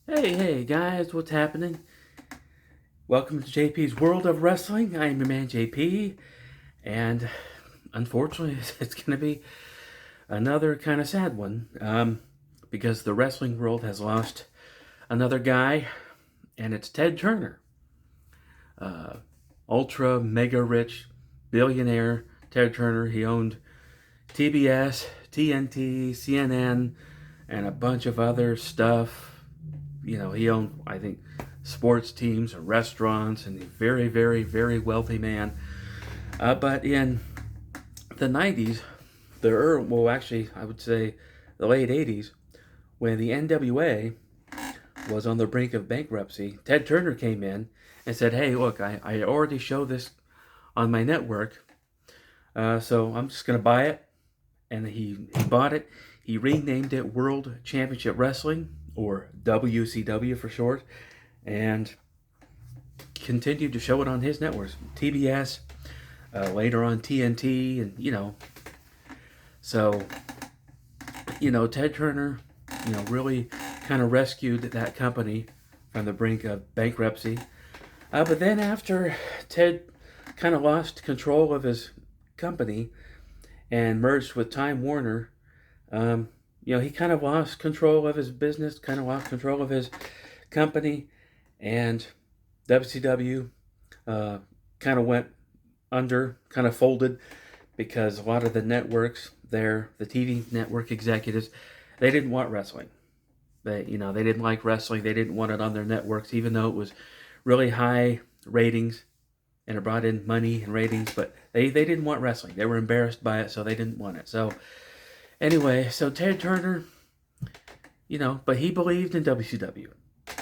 Hey guys, what's happening? Welcome to JP's World of Wrestling. I'm your man JP, and unfortunately, it's going to be another kind of sad one because the wrestling world has lost another guy, and it's Ted Turner. Ultra mega rich billionaire Ted Turner. He owned TBS, TNT, CNN, and a bunch of other stuff. He owned, I think, sports teams and restaurants, and a very, very, very wealthy man. But in the 90s, actually, I would say the late 80s, when the NWA was on the brink of bankruptcy, Ted Turner came in and said, hey, look, I already show this on my network, so I'm just going to buy it. And he bought it. He renamed it World Championship Wrestling, or WCW for short, and continued to show it on his networks, TBS, later on TNT, and so Ted Turner, really kind of rescued that company from the brink of bankruptcy. But then after Ted kind of lost control of his company and merged with Time Warner, he kind of lost control of his business, kind of lost control of his company, and WCW kind of went under, kind of folded, because a lot of the networks there, the TV network executives, they didn't want wrestling. They didn't like wrestling. They didn't want it on their networks, even though it was really high ratings and it brought in money and ratings, but they didn't want wrestling. They were embarrassed by it, so they didn't want it. So anyway, so Ted Turner, but he believed in WCW,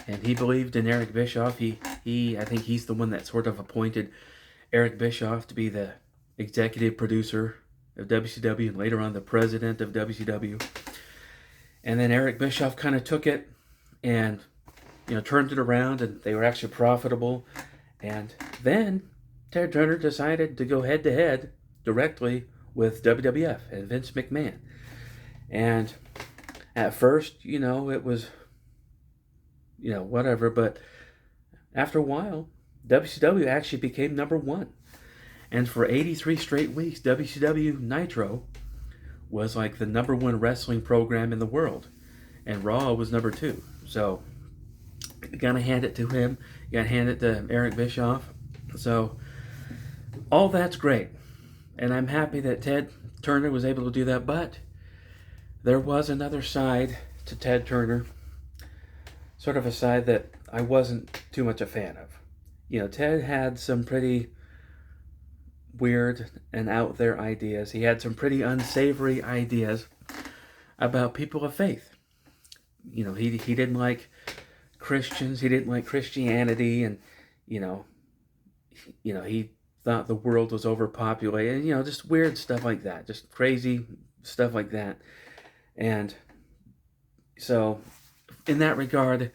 and he believed in Eric Bischoff. I think he's the one that sort of appointed Eric Bischoff to be the executive producer of WCW and later on the president of WCW. And then Eric Bischoff kind of took it and turned it around, and they were actually profitable. And then Ted Turner decided to go head to head directly with WWF and Vince McMahon. And at first, it was, whatever, but after a while, WCW actually became number one. And for 83 straight weeks, WCW Nitro was like the number one wrestling program in the world. And Raw was number two. So you gotta hand it to him. You gotta hand it to Eric Bischoff. So all that's great. And I'm happy that Ted Turner was able to do that. But there was another side to Ted Turner, sort of a side that I wasn't too much a fan of. Ted had some pretty weird and out there ideas. He had some pretty unsavory ideas about people of faith. He didn't like Christians. He didn't like Christianity, and he thought the world was overpopulated. Just weird stuff like that. Just crazy stuff like that. And so, in that regard,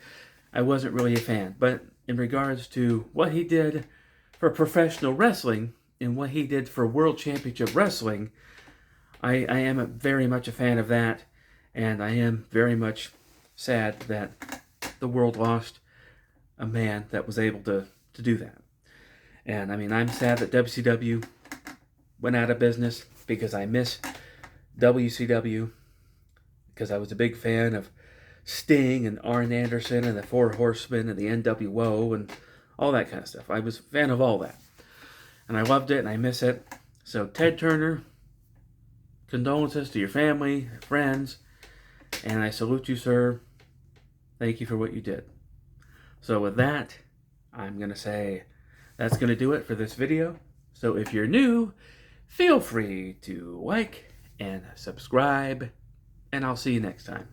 I wasn't really a fan. But in regards to what he did for professional wrestling and what he did for World Championship Wrestling, I am very much a fan of that. And I am very much sad that the world lost a man that was able to do that. And I'm sad that WCW went out of business, because I miss WCW, because I was a big fan of Sting and Arn Anderson and the Four Horsemen and the NWO and all that kind of stuff. I was a fan of all that. And I loved it, and I miss it. So Ted Turner, condolences to your family, friends, and I salute you, sir. Thank you for what you did. So with that, I'm going to say that's going to do it for this video. So if you're new, feel free to like and subscribe, and I'll see you next time.